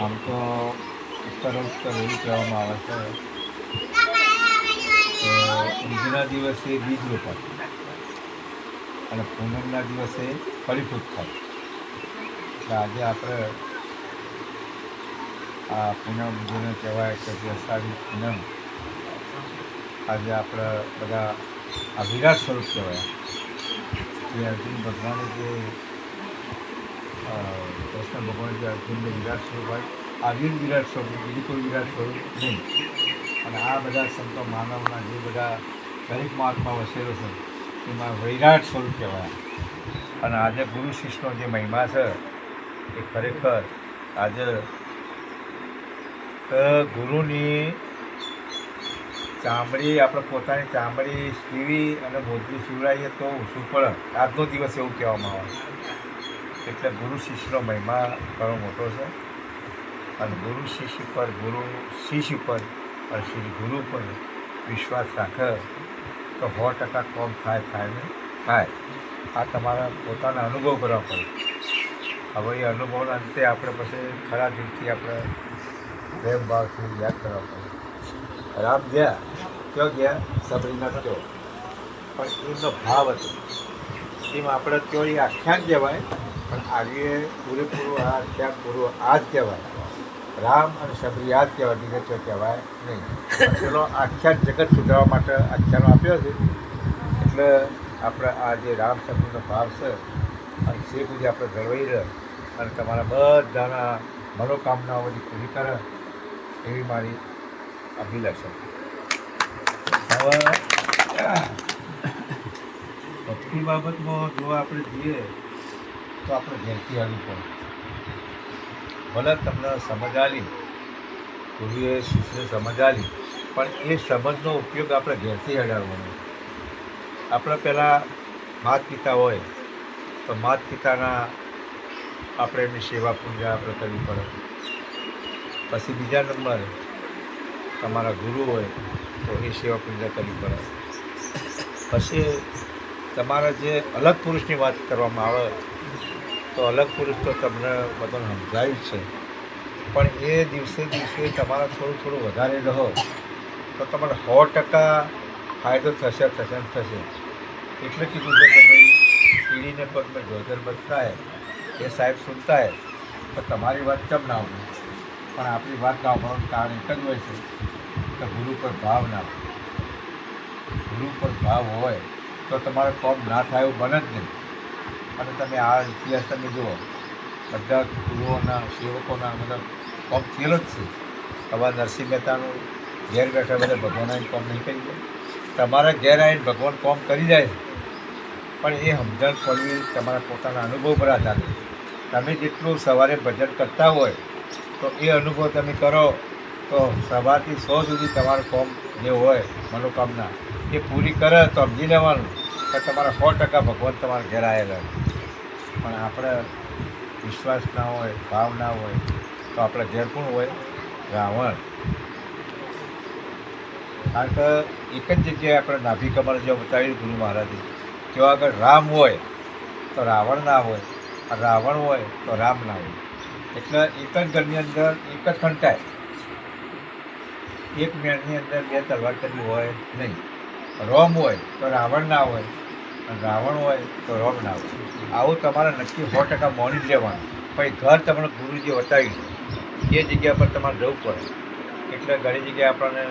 આમ તો ઉત્તર એવું કહેવામાં આવે છે કે બીજના દિવસે બીજ રોપાય અને પૂનમના દિવસે ફળીફૂટ થાય. એટલે આજે આપણે આ પૂનમ જેને કહેવાય કે જે અષાઢી પૂનમ, આજે આપણે બધા આ વિરાટ સ્વરૂપ કહેવાય. જે અર્જુન ભગવાને જે કૃષ્ણ ભગવાન જે અર્જુનને વિરાટ સ્વરૂપ હોય, આર્યન વિરાટ સ્વરૂપ, બીજું કોઈ વિરાટ સ્વરૂપ નહીં. અને આ બધા સંતો માનવના જે બધા દરેક મહાત્મા વસેલો છે એમાં વિરાટ સ્વરૂપ કહેવાય. અને આજે ગુરુ શિષ્યનો જે મહિમા છે એ ખરેખર આજે ગુરુની ચામડી આપણે પોતાની ચામડી સીવી અને મોજરી સીવડાવીએ તો ઓછું પડે. આજનો દિવસ એવું કહેવામાં આવે. એટલે ગુરુ શિષ્યનો મહિમા ઘણો મોટો છે. અને ગુરુ શિષ્ય પર, ગુરુ શિષ્ય પર અને શ્રી ગુરુ પર વિશ્વાસ રાખે તો 100% કોમ થાય ને થાય. આ તમારા પોતાના અનુભવ કરવા પડે. હવે એ અનુભવના અંતે આપણે પછી ખરા દિલથી આપણે પ્રેમ ભાવથી યાદ કરવા પડે. રામ ગયા ક્યાં ગયા? સબરીના કયો, પણ એમનો ભાવ હતો. એમાં આપણે કયો એ આખ્યાન કહેવાય, પણ આગળ પૂરેપૂરું આ આખ્યાન પૂરું આ જ કહેવાય. રામ અને સબરી આ જ કહેવાય, બીજે તો કહેવાય નહીં. પેલો આખ્યાન જગત સુધારવા માટે આખ્યાનો આપ્યો છે. એટલે આપણે આ જે રામ સબરીનો ભાવ છે અને તે બધી આપણે જળવાઈ રહે અને તમારા બધાના મનોકામનાઓ બધી પૂરી કરે એવી મારી અભિલાષા. હવે ભક્તિ બાબતમાં જો આપણે જઈએ તો આપણે ઘેરથી આવવું પડે. ભલે તમને સમજ આલી, ગુરુએ શિષ્યને સમજ આલી, પણ એ સમજનો ઉપયોગ આપણે ઘેરથી હડાવવાનો. આપણે પહેલાં માતા પિતા હોય તો માતા પિતાના આપણે એમની સેવા પૂજા આપણે કરવી પડે. પછી બીજા નંબર તમારા ગુરુ હોય તો એ સેવા પૂજા કરવી પડે. પછી તમારા જે અલગ પુરુષની વાત કરવામાં આવે તો અલગ પુરુષ તો તમને બધાને સમજાયું છે, પણ એ દિવસે તમારે થોડું વધારે રહો તો તમારે 100% ફાયદો થશે. એટલે કીધું છે કે ભાઈ પીડીને પગમાં જોજર બચતા હે એ સાહેબ સુનતા હે, તો તમારી વાત કેમ ના હોય? પણ આપણી વાત ના હોવાનું કારણ એક જ હોય છે કે ગુરુ પર ભાવ ના હોય. ગુરુ પર ભાવ હોય તો તમારે કોમ ના થાય એવું બને જ નહીં. અને તમે આ ઇતિહાસ તમે જુઓ, બધા ગુરુઓના સેવકોના બધા કોમ થયેલો જ છે. હવે નરસિંહ મહેતાનું ઘેર બેઠા બધા ભગવાન આવીને કોમ નહીં કરી જાય. તમારા ઘેર આવીને ભગવાન કોમ કરી જાય છે, પણ એ સમજણ પડવી તમારા પોતાના અનુભવ પર આધાર. તમે જેટલું સવારે ભજન કરતા હોય તો એ અનુભવ તમે કરો તો સવારથી 100 સુધી તમારું કોમ જે હોય મનોકામના એ પૂરી કરે તો સમજી લેવાનું કે તમારા 100% ભગવાન તમારા ઘેર આવેલા. પણ આપણે વિશ્વાસ ના હોય, ભાવ ના હોય તો આપણે ઘેર કોણ હોય? રાવણ. કારણ કે એક જ જગ્યાએ આપણે નાભી કમળ જે બતાવ્યું ગુરુ મહારાજે, જો આગળ રામ હોય તો રાવણ ના હોય, રાવણ હોય તો રામ ના હોય. એટલે એક જ ઘરની અંદર એક જ ખંટાય. એક મેળની અંદર 2 તલવાર કરી હોય નહીં. રોમ હોય તો રાવણ ના હોય અને રાવણ હોય તો રોમ ના હોય. આવું તમારે નક્કી 100% માની જ લેવાનું. પછી ઘર તમને ગુરુજી બતાવ્યું એ જગ્યા પર તમારે જવું પડે. એટલે ઘણી જગ્યાએ આપણને